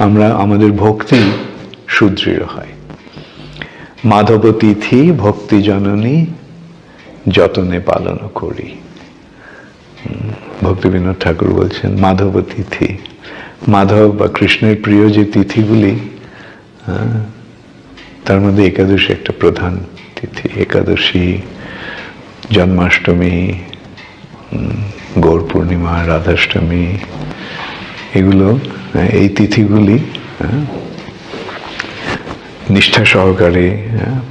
আমরা আমাদের ভক্তি সুদৃঢ় হয়। মাধব তিথি ভক্তি জননী যতনে পালন করি। ভক্তি বিনোদ ঠাকুর বলছেন মাধব তিথি, মাধব বা কৃষ্ণের প্রিয় যে তিথিগুলি, তার মধ্যে একাদশী একটা প্রধান তিথি। একাদশী, জন্মাষ্টমী, গৌর পূর্ণিমা, রাধাষ্টমী, এগুলো, এই তিথিগুলি নিষ্ঠা সহকারে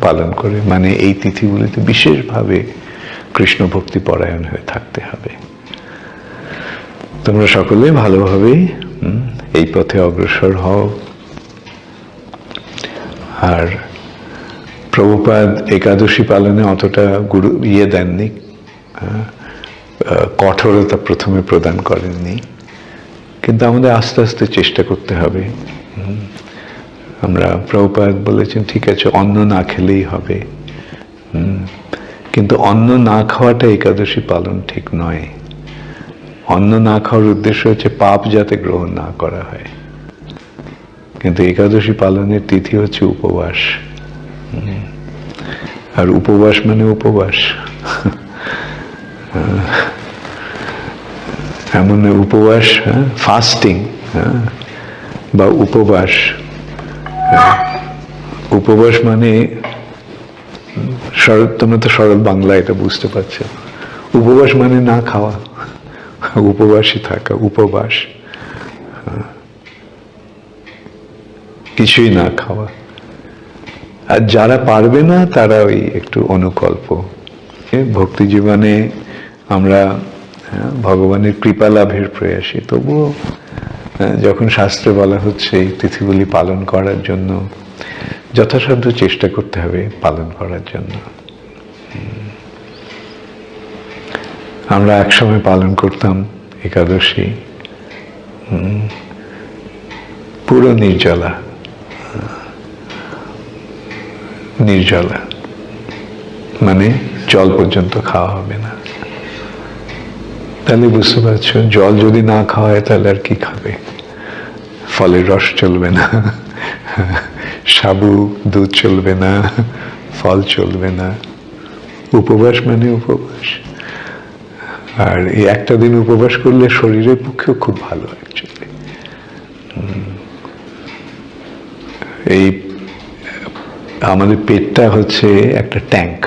পালন করে, মানে এই তিথিগুলিতে বিশেষভাবে কৃষ্ণ ভক্তি পরায়ণ হয়ে থাকতে হবে। তোমরা সকলে ভালোভাবে এই পথে অগ্রসর হও। আর প্রভুপাদ একাদশী পালনে অতটা দেননি, কঠোরতা প্রথমে প্রদান করেননি, কিন্তু আমাদের আস্তে আস্তে চেষ্টা করতে হবে। আমরা, প্রভুপাদ বলেছেন ঠিক আছে অন্ন না খেলেই হবে, কিন্তু অন্ন না খাওয়াটা একাদশী পালন ঠিক নয়। অন্ন না খাওয়ার উদ্দেশ্য হচ্ছে পাপ যাতে গ্রহণ না করা হয়, কিন্তু একাদশী পালনের তিথি হচ্ছে উপবাস। আর উপবাস মানে উপবাস, এমন উপবাস, ফাস্টিং বা উপবাস, উপবাস মানে তোমরা তো সরল বাংলা এটা বুঝতে পারছো। উপবাস মানে না খাওয়া, উপবাসী থাকা, উপবাস, কিছুই না খাওয়া। আর যারা পারবে না তারা ওই একটু অনুকল্প। ভক্তি জীবনে আমরা ভগবানের কৃপা লাভের প্রয়াসী, তবুও যখন শাস্ত্রে বলা হচ্ছে এই তিথিগুলি পালন করার জন্য, যথাসাধ্য চেষ্টা করতে হবে পালন করার জন্য। আমরা একসময় পালন করতাম একাদশী, পুরো নির্জলা, নির্জলা মানে জল পর্যন্ত খাওয়া হবে না। তাহলে বুঝতে পারছো, জল যদি না খাওয়া হয় তাহলে আর কি খাবে? ফলের রস চলবে না, সাবু দুধ চলবে না, ফল চলবে না। উপবাস মানে উপবাস। আর এই একটা দিন উপবাস করলে শরীরের পক্ষেও খুব ভালো অ্যাকচুয়ালি। এই আমাদের পেটটা হচ্ছে একটা ট্যাঙ্ক,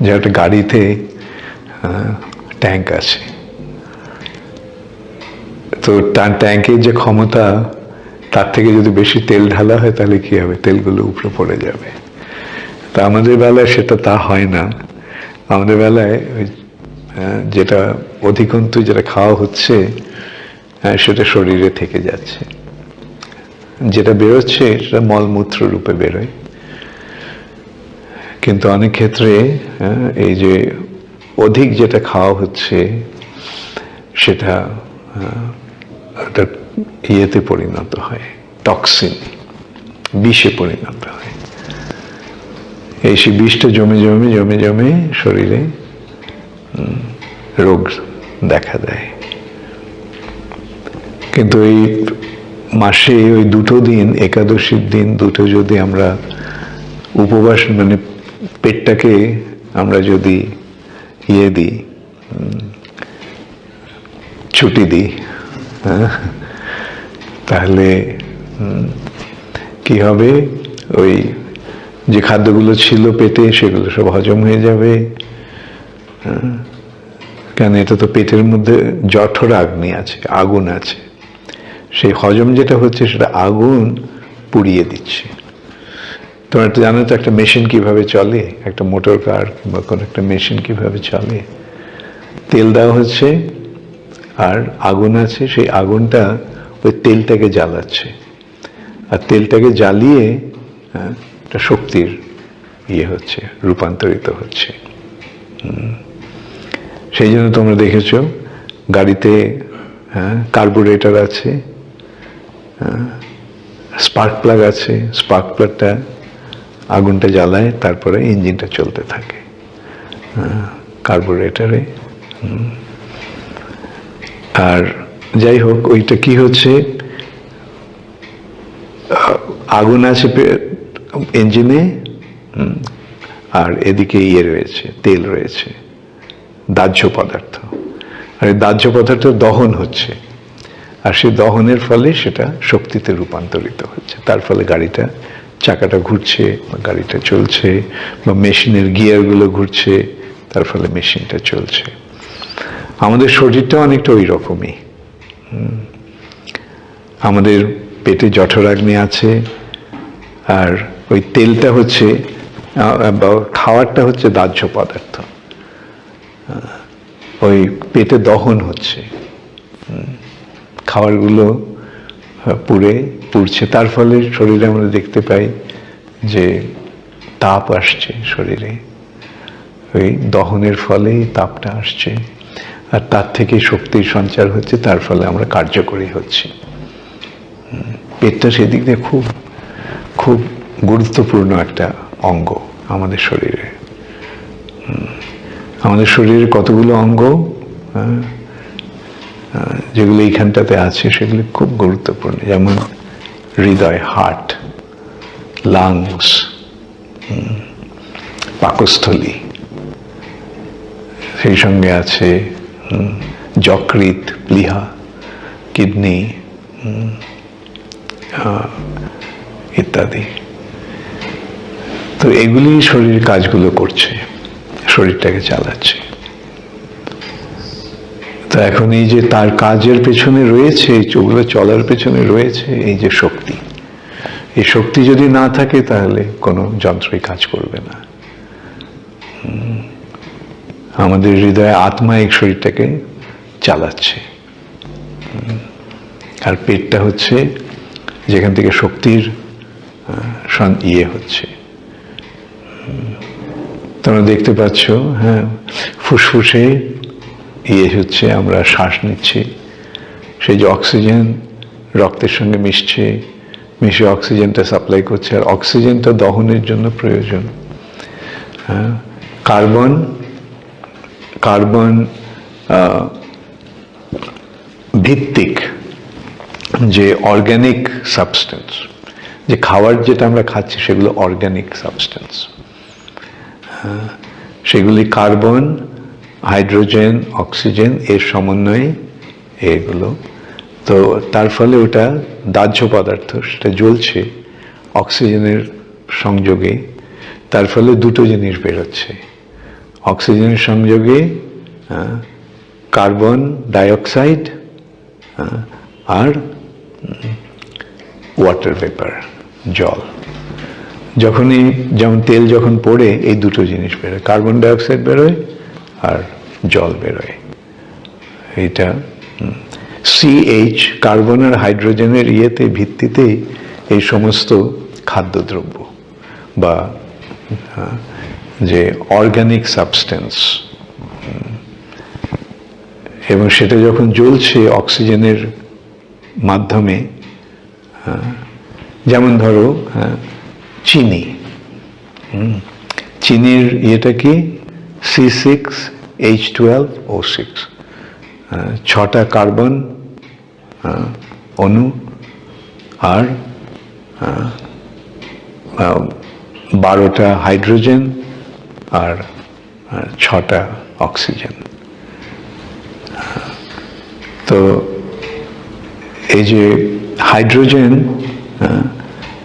যে একটা গাড়িতে ট্যাঙ্ক আছে, তো তার ট্যাঙ্কের যে ক্ষমতা, তার থেকে যদি বেশি তেল ঢালা হয় তাহলে কি হবে? তেলগুলো উপরে পড়ে যাবে। তা আমাদের বেলায় সেটা তা হয় না। আমাদের বেলায় যেটা অধিকন্তু যেটা খাওয়া হচ্ছে সেটা শরীরে থেকে যাচ্ছে, যেটা বেরোচ্ছে সেটা মলমূত্র রূপে বেরোয়। কিন্তু অনেক ক্ষেত্রে এই যে অধিক যেটা খাওয়া হচ্ছে সেটা ইয়েতে পরিণত হয়, টক্সিন, বিষে পরিণত হয়। এই সেই বিষটা জমে জমে জমে জমে শরীরে রোগ দেখা দেয়। কিন্তু এই মাসে ওই দুটো দিন, একাদশীর দিন দুটো যদি আমরা উপবাস, মানে পেটটাকে আমরা যদি দিই, ছুটি দিই, তাহলে কি হবে? ওই যে খাদ্যগুলো ছিল পেটে সেগুলো সব হজম হয়ে যাবে। কেন? এটা তো পেটের মধ্যে জঠর আগ্নি আছে, আগুন আছে। সেই হজম যেটা হচ্ছে সেটা আগুন পুড়িয়ে দিচ্ছে। তোমরা একটা জানো তো একটা মেশিন কিভাবে চলে, একটা মোটর কার কিংবা কোনো একটা মেশিন কিভাবে চলে? তেল দেওয়া হচ্ছে আর আগুন আছে, সেই আগুনটা ওই তেলটাকে জ্বালাচ্ছে, আর তেলটাকে জ্বালিয়ে একটা শক্তির হচ্ছে, রূপান্তরিত হচ্ছে। সেই জন্য তোমরা দেখেছো গাড়িতে কার্বুরেটর আছে, স্পার্ক প্লাগ আছে, স্পার্ক প্লাগটা আগুনটা জ্বালায়, তারপরে ইঞ্জিনটা চলতে থাকে কার্বুরেটরে। আর যাই হোক, ওইটা কি হচ্ছে, আগুন আছে ইঞ্জিনে, আর এদিকে ইয়ে রয়েছে, তেল রয়েছে, দাহ্য পদার্থ। আর এই দাহ্য পদার্থ দহন হচ্ছে, আর সেই দহনের ফলে সেটা শক্তিতে রূপান্তরিত হচ্ছে। তার ফলে গাড়িটা চাকাটা ঘুরছে, বা গাড়িটা চলছে, বা মেশিনের গিয়ারগুলো ঘুরছে, তার ফলে মেশিনটা চলছে। আমাদের শরীরটা অনেকটা ওই রকমই। আমাদের পেটে জঠরাগ্নি আছে, আর ওই তেলটা হচ্ছে বা খাওয়ারটা হচ্ছে দাহ্য পদার্থ, ওই পেটে দহন হচ্ছে, খাবারগুলো পুড়ছে। তার ফলে শরীরে আমরা দেখতে পাই যে তাপ আসছে শরীরে, ওই দহনের ফলেই তাপটা আসছে, আর তার থেকে শক্তির সঞ্চার হচ্ছে, তার ফলে আমরা কার্যকরী হচ্ছি। পেটটা সেদিক দিয়ে খুব খুব গুরুত্বপূর্ণ একটা অঙ্গ আমাদের শরীরে। আমাদের শরীরে কতগুলো অঙ্গ যেগুলো এইখানটাতে আছে সেগুলি খুব গুরুত্বপূর্ণ, যেমন হৃদয়, হার্ট, লাংস, পাকস্থলী, সেই সঙ্গে আছে যকৃৎ, প্লীহা, কিডনি ইত্যাদি। তো এগুলি শরীর কাজগুলো করছে, শরীরটাকে চালাচ্ছে। তো এখন এই যে তার কাজের পেছনে রয়েছে, ওগুলো চলার পেছনে রয়েছে এই যে শক্তি, এই শক্তি যদি না থাকে তাহলে কোনো যন্ত্রই কাজ করবে না। আমাদের হৃদয়ে আত্মা এই শরীরটাকে চালাচ্ছে, আর পেটটা হচ্ছে যেখান থেকে শক্তির ইয়ে হচ্ছে। তোমরা দেখতে পাচ্ছ, হ্যাঁ, ফুসফুসে ইয়ে হচ্ছে, আমরা শ্বাস নিচ্ছি, সেই যে অক্সিজেন রক্তের সঙ্গে মিশছে, মিশে অক্সিজেনটা সাপ্লাই করছে, আর অক্সিজেনটা দহনের জন্য প্রয়োজন। হ্যাঁ, কার্বন ভিত্তিক যে অর্গ্যানিক সাবস্টেন্স, যে খাবার যেটা আমরা খাচ্ছি সেগুলো অর্গ্যানিক সাবস্টেন্স, সেগুলি কার্বন, হাইড্রোজেন, অক্সিজেন এর সমন্বয়ে এগুলো। তো তার ফলে ওটা দাহ্য পদার্থ, সেটা জ্বলছে অক্সিজেনের সংযোগে, তার ফলে দুটো জিনিস বেরোচ্ছে, অক্সিজেনের সংযোগে কার্বন ডাইঅক্সাইড আর ওয়াটার ভেপার, জল। যখনই, যেমন তেল যখন পড়ে, এই দুটো জিনিস বেরোয়, কার্বন ডাইঅক্সাইড বেরোয় আর জল বেরোয়। এইটা CH, কার্বন আর হাইড্রোজেনের ইয়েতে ভিত্তিতেই এই সমস্ত খাদ্যদ্রব্য বা যে অর্গানিক সাবস্টেন্স, এবং সেটা যখন জ্বলছে অক্সিজেনের মাধ্যমে, যেমন ধরো চিনি, চিনির ইয়েটা কি, C6H12O6, 6টা কার্বন অণু আর 12টা হাইড্রোজেন আর 6টা অক্সিজেন। তো এই যে হাইড্রোজেন,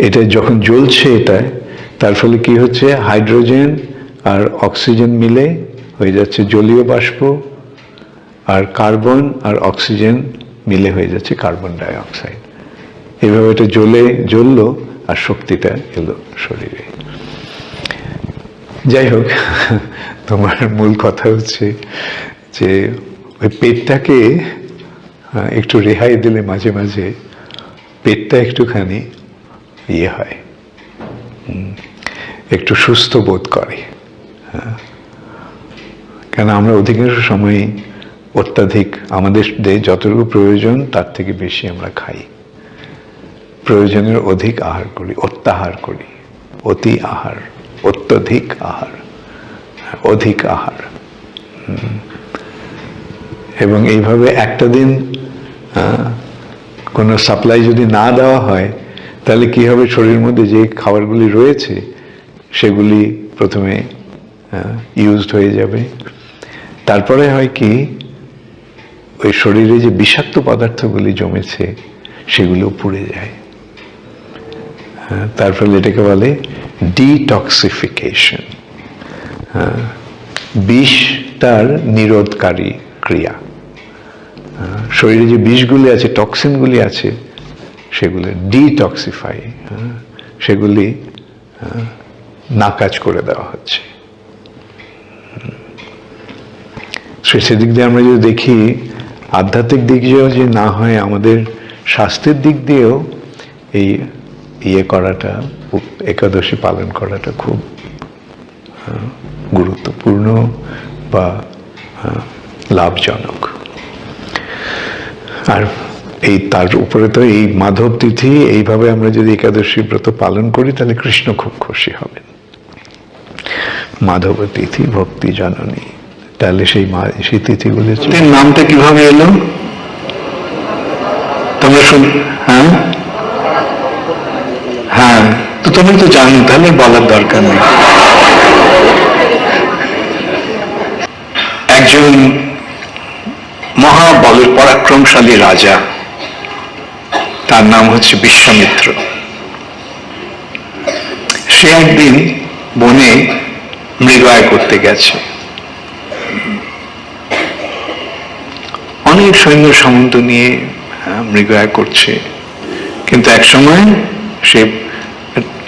এটা যখন জ্বলছে এটায়, তার ফলে কি হচ্ছে, হাইড্রোজেন আর অক্সিজেন মিলে হয়ে যাচ্ছে জলীয় বাষ্প, আর কার্বন আর অক্সিজেন মিলে হয়ে যাচ্ছে কার্বন ডাই অক্সাইড। এইভাবে এটা জ্বললো আর শক্তিটা এলো শরীরে। যাই হোক, তোমার মূল কথা হচ্ছে যে ওই পেটটাকে একটু রেহাই দিলে মাঝে মাঝে পেটটা একটুখানি ইয়ে হয়, একটু সুস্থ বোধ করে। কেন আমরা অধিকাংশ সময় অত্যাধিক, আমাদের যতটুকু প্রয়োজন তার থেকে বেশি আমরা খাই, প্রয়োজনের অধিক আহার করি, অত্যাহার করি, অতি আহার, অত্যধিক আহার, অধিক আহার। এবং এইভাবে একটা দিন কোনো সাপ্লাই যদি না দেওয়া হয়, তাহলে কি হবে, শরীরের মধ্যে যে খাবারগুলি রয়েছে সেগুলি প্রথমে ইউজড হয়ে যাবে, তারপরে হয় কি ওই শরীরে যে বিষাক্ত পদার্থগুলি জমেছে সেগুলো পুড়ে যায়। তার ফলে এটাকে বলে ডিটক্সিফিকেশন, বিষটার নিরোধকারী ক্রিয়া। শরীরে যে বিষগুলি আছে, টক্সিনগুলি আছে, সেগুলো ডিটক্সিফাই, সেগুলি নাকাজ করে দেওয়া হচ্ছে। সেদিক দিয়ে আমরা যদি দেখি, আধ্যাত্মিক দিক দিয়েও যে না হয়, আমাদের স্বাস্থ্যের দিক দিয়েও এই করাটা, একাদশী পালন করাটা খুব গুরুত্বপূর্ণ বা লাভজনক। আর তার উপরে তো এই মাধব তিথি, এইভাবে আমরা যদি একাদশী ব্রত পালন করি তাহলে কৃষ্ণ খুব খুশি হবেন। মাধব তিথি ভক্তি জননী, তাহলে সেই তিথিগুলি নামটা কিভাবে এলো তোমরা হ্যাঁ হ্যাঁ, তো তুমি তো জানো, তাহলে বলার দরকার নেই। একজন মহাবলের পরাক্রমশালী রাজা, তার নাম হচ্ছে বিশ্বামিত্র। সে একদিন বনে মৃগয়া করতে গেছে। অনেক সৈন্য সামন্ত নিয়ে মৃগয়া করছে, কিন্তু এক সময় সে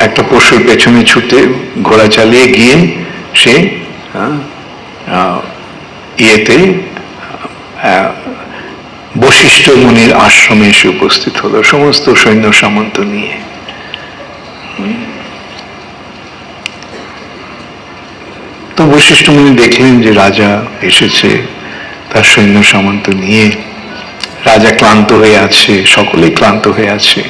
একটা পশুর পেছনে ছুটে ঘোড়া চালিয়ে গিয়ে সে বশিষ্ঠ মুনির আশ্রমে এসে উপস্থিত হলো সমস্ত সৈন্য সামন্ত নিয়ে। তো বশিষ্ঠ মুনি দেখলেন যে রাজা এসেছে তার সৈন্য সামন্ত নিয়ে, রাজা ক্লান্ত হয়ে আছে, সকলেই ক্লান্ত হয়ে আছে।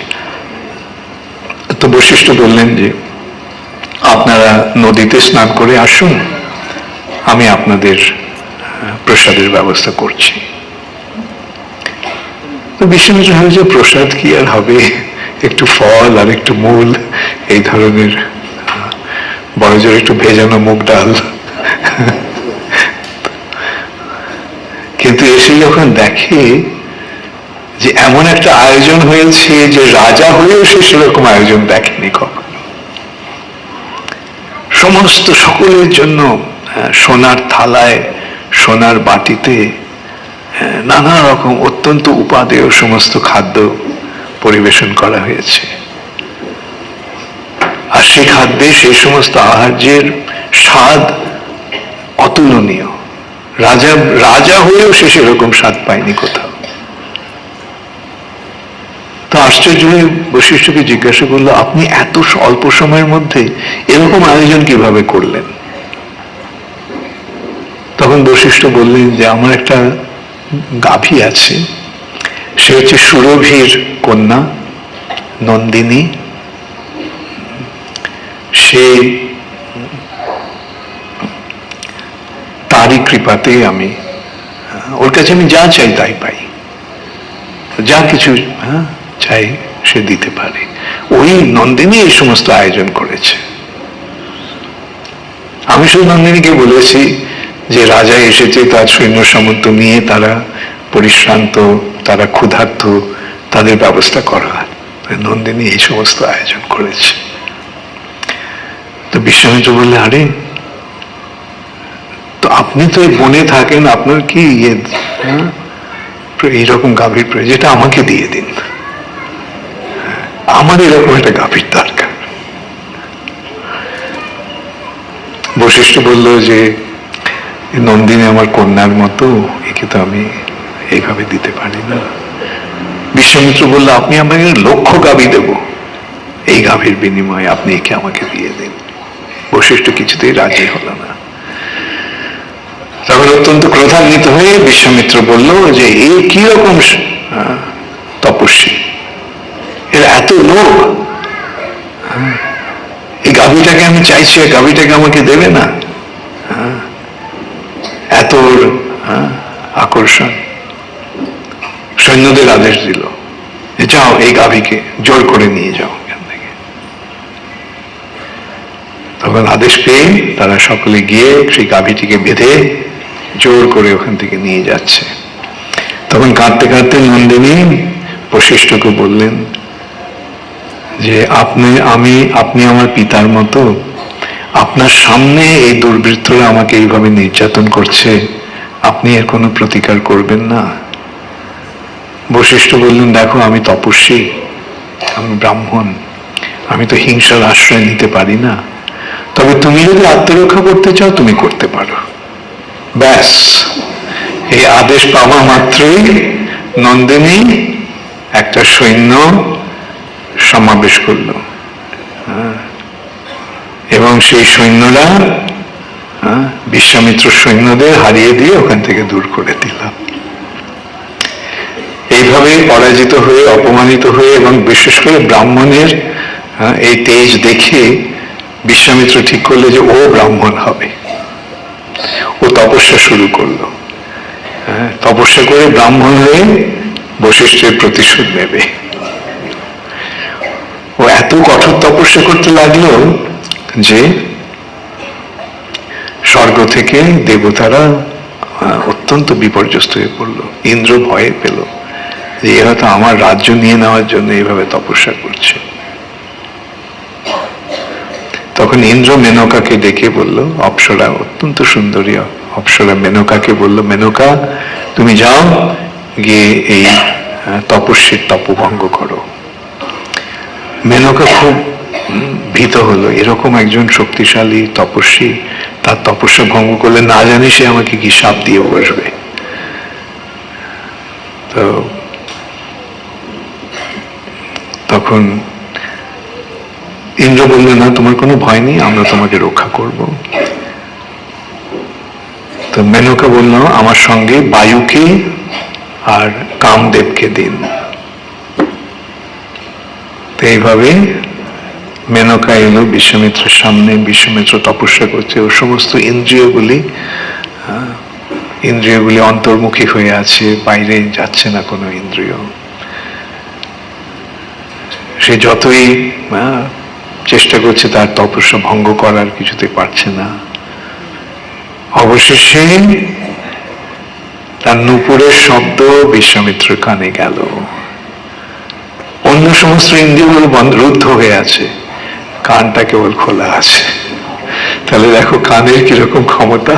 তো বশিষ্ঠ বললেন যে আপনারা নদীতে স্নান করে আসুন, আমি আপনাদের প্রসাদের ব্যবস্থা করছি। তো বিশ্বামিত্র ভাবে যে প্রসাদ কি আর হবে, একটু ফল আর একটু মূল, এই ধরনের বড় জোর একটু ভেজানো মুগ ডাল। কিন্তু এসে যখন দেখে যে এমন একটা আয়োজন হয়েছে যে রাজা হয়েও সে সেরকম আয়োজন দেখেনি কখনো। সমস্ত সকলের জন্য সোনার থালায়, সোনার বাটিতে নানা রকম অত্যন্ত উপাদেয় সমস্ত খাদ্য পরিবেশন করা হয়েছে। আর সে খাদ্যে সেই সমস্ত আহার্যের স্বাদ অতুলনীয়। রাজা হয়েও সে সেরকম স্বাদ পায়নি কোথাও। তো আশ্চর্য হয়ে বশিষ্ঠকে জিজ্ঞাসা করলো, আপনি এত অল্প সময়ের মধ্যে এরকম আয়োজন কিভাবে করলেন? তখন বশিষ্ঠ বললেন যে আমার একটা গাভী আছে, সে হচ্ছে সুরভির কন্যা নন্দিনী। সে তারই কৃপাতে ওর কাছে আমি যা চাই তাই পাই, যা কিছু চাই সে দিতে পারে। ওই নন্দিনী এই সমস্ত আয়োজন করেছে। আমি শুধু নন্দিনীকে বলেছি যে রাজা এসেছে, তার সৈন্য সামন্ত নিয়ে, তারা পরিশ্রান্ত, তারা ক্ষুধার্ত, তাদের ব্যবস্থা করা। নন্দিনী এই সমস্ত আয়োজন করেছে। তো বিশ্বামিত্র বললে, আরে তো আপনি তো এই বনে থাকেন, আপনার কি এইরকম গাভীর প্রয়োজন, যেটা আমাকে দিয়ে দিন, আমার এরকম একটা গাভীর দরকার। বশিষ্ঠ বলল যে নন্দিনী আমার কন্যার মতো, একে তো আমি এইভাবে দিতে পারি না। বিশ্বামিত্র বলল, আপনি আমাকে 1,00,000 গাভী দেব, এই গাভীর বিনিময়ে আপনি একে আমাকে দিয়ে দিন। বশিষ্ঠ কিছুতেই রাজি হলো না। তখন অত্যন্ত ক্রোধান্বিত হয়ে বিশ্বামিত্র বলল যে এই কি রকম তপস্বী, এর এত লোভ, এই গাভীটাকে আমি চাইছি, গাভীটাকে আমাকে দেবে না, এত আকর্ষণ। সৈন্যদের আদেশ দিল যে যাও এই গাভীকে জোর করে নিয়ে যাও। কেন তখন আদেশ পেয়ে তারা সকলে গিয়ে সেই গাভীটিকে বেঁধে জোর করে ওখান থেকে নিয়ে যাচ্ছে। তখন কাঁদতে কাঁদতে নন্দিনী বশিষ্ঠকে বললেন যে আপনি আমার পিতার মতো, আপনার সামনে এই দুর্বৃত্তরা আমাকে এইভাবে নির্যাতন করছে, আপনি এর কোনো প্রতিকার করবেন না? বশিষ্ঠ বললেন, দেখো আমি তপস্বী, আমি ব্রাহ্মণ, আমি তো হিংসার আশ্রয় নিতে পারি না, তবে তুমি যদি আত্মরক্ষা করতে চাও তুমি করতে পারো। ব্যাস, এই আদেশ পাওয়া মাত্রই নন্দিনী একটা সৈন্য সমাবেশ করল, এবং সেই সৈন্যরা বিশ্বামিত্র সৈন্যদের হারিয়ে দিয়ে ওখান থেকে দূর করে দিল। এইভাবে পরাজিত হয়ে, অপমানিত হয়ে, এবং বিশেষ করে ব্রাহ্মণের এই তেজ দেখে বিশ্বামিত্র ঠিক করলো যে ও ব্রাহ্মণ হবে। ও তপস্যা শুরু করলো, তপস্যা করে ব্রাহ্মণ হয়ে বশিষ্ঠের প্রতিশোধ নেবে। ও এত কঠোর তপস্যা করতে লাগলো যে স্বর্গ থেকে দেবতারা অত্যন্ত বিপর্যস্ত হয়ে পড়লো। ইন্দ্র ভয়ে পেল যে এ হয়তো আমার রাজ্য নিয়ে নেওয়ার জন্য এইভাবে তপস্যা করছে। তখন ইন্দ্র মেনকাকে ডেকে বলল, অপ্সরা, অত্যন্ত সুন্দরী অপ্সরা মেনকাকে বলল, মেনকা তুমি যাও, গিয়ে এই তপস্বীর তপভঙ্গ করো। মেনকা খুব ভীত হলো, এরকম একজন শক্তিশালী তপস্বী, তার তপস্যা ভঙ্গ করলে না জানি সে আমাকে কি শাপ দিয়ে বসবে। তো তখন ইন্দ্র বলল, না তোমার কোনো ভয় নেই, আমরা তোমাকে রক্ষা করব। তো মেনকা বলল, আমার সঙ্গে বায়ুকে আর কামদেবকে দিন। তো এইভাবে মেনকা এলো বিশ্বামিত্রের সামনে। বিশ্বামিত্র তপস্যা করছে, ও সমস্ত ইন্দ্রিয়গুলি অন্তর্মুখী হয়ে আছে, বাইরে যাচ্ছে না কোনো ইন্দ্রিয়। সে যতই চেষ্টা করছে তার তপস্যা ভঙ্গ করার, কিছুতে পারছে না। অবশেষে তার নূপুরের শব্দ বিশ্বামিত্রের কানে গেল। অন্য সমস্ত ইন্দ্রিয়গুলো রুদ্ধ হয়ে আছে, কানটা কেবল খোলা আছে। তাহলে দেখো কানের কিরকম ক্ষমতা।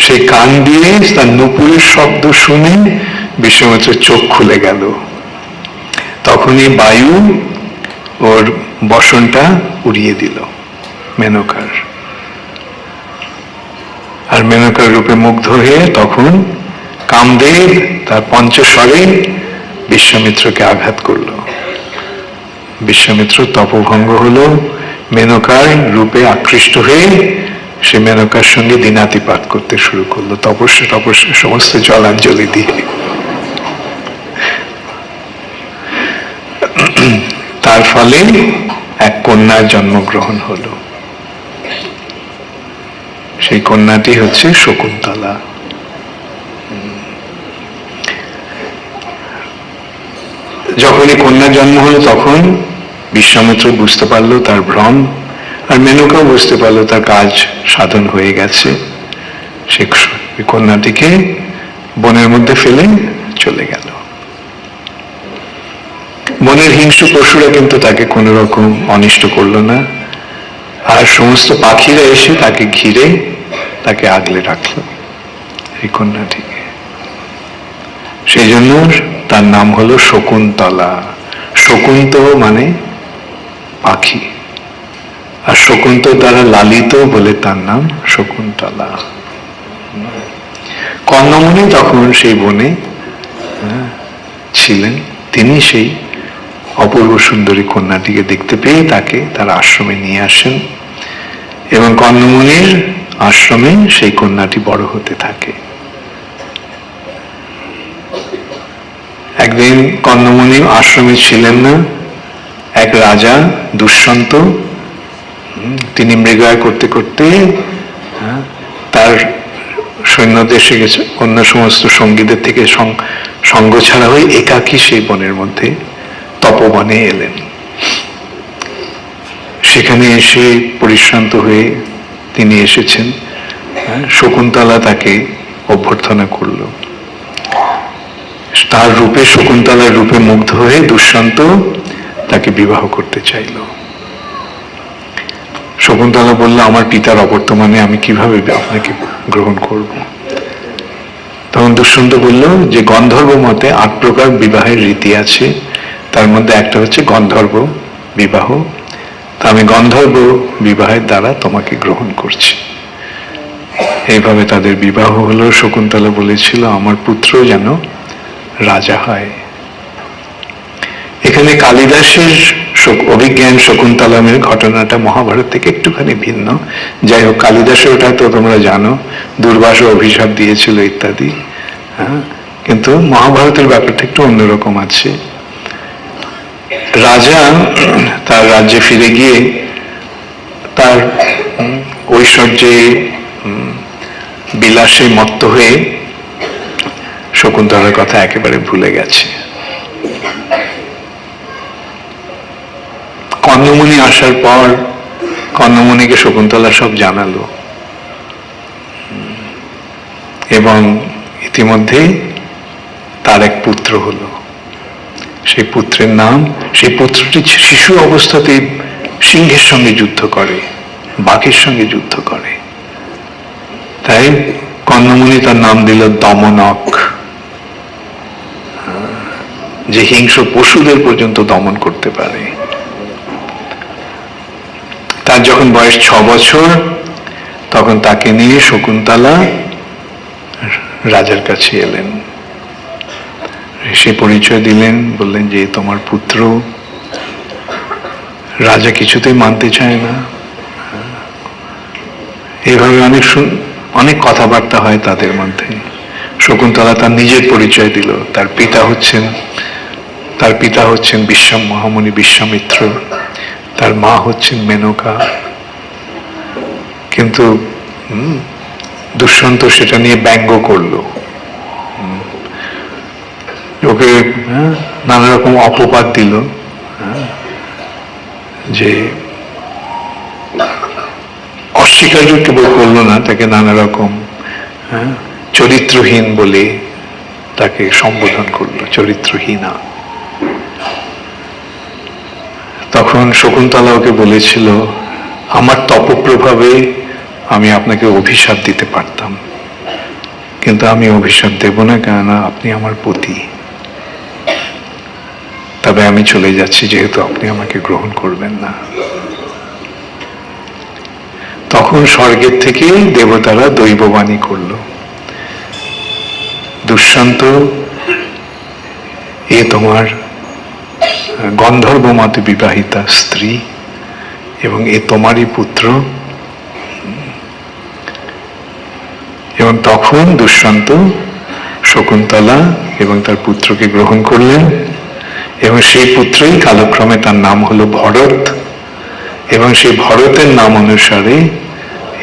সেই কান দিয়ে তার নূপুরের শব্দ শুনে বিশ্বামিত্রের চোখ খুলে গেল। তখনই বায়ু ওর বসনটা উড়িয়ে দিল মেনকার। আর মেনকার রূপে মুগ্ধ হয়ে তখন কামদেব তার পঞ্চস্বরে বিশ্বামিত্রকে আঘাত করল। বিশ্বামিত্র তপভঙ্গ হলো, মেনকার রূপে আকৃষ্ট হয়ে সে মেনকার সঙ্গে দিনাতিপাত করতে শুরু করলো, তপস্যা সমস্ত জলাঞ্জলি দিয়ে। তার ফলে এক কন্যার জন্মগ্রহণ হলো। সেই কন্যাটি হচ্ছে শকুন্তলা। যখনই কন্যার জন্ম হলো তখন বিশ্বামিত্র বুঝতে পারলো তার ভ্রম, আর মেনকাও বুঝতে পারলো তার কাজ সাধন হয়ে গেছে। সে কন্যাটিকে বনের মধ্যে ফেলে চলে গেল। বনের হিংস্র পশুরা কিন্তু তাকে কোন রকম অনিষ্ট করলো না, আর সমস্ত পাখিরা এসে তাকে ঘিরে তাকে আগলে রাখলো এই কন্যাটিকে। সেই জন্য তার নাম হলো শকুন্তলা। শকুন্ত মানে পাখি, আর শকুন্ত দ্বারা লালিত বলে তার নাম শকুন্তলা। কর্ণমুনি তখন সেই বনে ছিলেন, তিনি সেই অপূর্ব সুন্দরী কন্যাটিকে দেখতে পেয়ে তাকে তার আশ্রমে নিয়ে আসেন, এবং কর্ণমুনির আশ্রমে সেই কন্যাটি বড় হতে থাকে। একদিন কর্ণমুনি আশ্রমে ছিলেন না, এক রাজা দুষ্যন্ত, তিনি মৃগয়া করতে করতে তার সৈন্যদের এসে গেছে, অন্য সমস্ত সঙ্গীদের থেকে সঙ্গ ছাড়া হয়ে একাকী সেই বনের মধ্যে তপবনে এলেন। সেখানে এসে পরিশ্রান্ত হয়ে তিনি এসেছেন। শকুন্তলা তাকে অভ্যর্থনা করল। তার রূপে, শকুন্তলার রূপে মুগ্ধ হয়ে দুষ্যন্ত তাকে বিবাহ করতে চাইল। শকুন্তলা বলল, আমার পিতার অবর্তমানে আমি কিভাবে আপনাকে গ্রহণ করব? তখন দুষ্যন্ত বলল যে গন্ধর্ব মতে 8 প্রকার বিবাহের রীতি আছে, তার মধ্যে একটা হচ্ছে গন্ধর্ব বিবাহ। তা আমি গন্ধর্ব বিবাহের দ্বারা তোমাকে গ্রহণ করছি। এইভাবে তাদের বিবাহ হলো। শকুন্তলা বলেছিল আমার পুত্র যেন রাজা হয়। এখানে কালিদাসের অভিজ্ঞান শকুন্তলামের ঘটনাটা মহাভারত থেকে একটুখানি ভিন্ন। যাই হোক, কালিদাসের ওটা তো তোমরা জানো, দুর্বাসা অভিশাপ দিয়েছিল ইত্যাদি। হ্যাঁ, কিন্তু মহাভারতের ব্যাপারটা একটু অন্যরকম আছে। রাজা তার রাজ্যে ফিরে গিয়ে তার ঐশ্বর্যে বিলাসে মত্ত হয়ে শকুন্তলার কথা একেবারে ভুলে গেছে। কর্ণমুনি আসার পর কর্ণমুনিকে শকুন্তলা সব জানালো, এবং ইতিমধ্যে তার এক পুত্র হলো। সেই পুত্রের নাম, সেই পুত্রটি শিশু অবস্থাতেই সিংহের সঙ্গে যুদ্ধ করে, বাঘের সঙ্গে যুদ্ধ করে। তাই কর্ণমুনি তার নাম দিল দমনক, যে হিংস্র পশুদের পর্যন্ত দমন করতে পারে। তার যখন বয়স 6 বছর, তখন তাকে নিয়ে শকুন্তলা রাজার কাছে এলেন। সে পরিচয় দিলেন, বললেন যে তোমার পুত্র। রাজা কিছুতেই মানতে চায় না। এইভাবে অনেক কথাবার্তা হয় তাদের মধ্যে। শকুন্তলা তার নিজের পরিচয় দিল। তার পিতা হচ্ছেন মহামুনি বিশ্বামিত্র, তার মা হচ্ছেন মেনকা। কিন্তু দুষ্যন্ত সেটা নিয়ে ব্যঙ্গ করলো, ওকে নানা রকম অপবাদ দিল, যে অস্বীকার্য কেবল করলো না, তাকে নানা রকম চরিত্রহীন বলে তাকে সম্বোধন করলো, চরিত্রহীনা। তখন শকুন্তলা ওকে বলেছিল, আমার তপপ্রভাবে আমি আপনাকে অভিশাপ দিতে পারতাম, কিন্তু আমি অভিশাপ দেব না, কেননা আপনি আমার পতি। তবে আমি চলে যাচ্ছি, যেহেতু আপনি আমাকে গ্রহণ করবেন না। তখন স্বর্গের থেকে দেবতারা দৈববাণী করল, দুষ্যন্ত, এ তোমার গন্ধর্ব মতে বিবাহিতা স্ত্রী, এবং এ তোমারই পুত্র। এবং তখন দুষ্যন্ত শকুন্তলা এবং তার পুত্রকে গ্রহণ করলেন, এবং সেই পুত্রই কালক্রমে তার নাম হলো ভরত, এবং সেই ভরতের নাম অনুসারে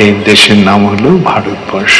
এই দেশের নাম হলো ভারতবর্ষ।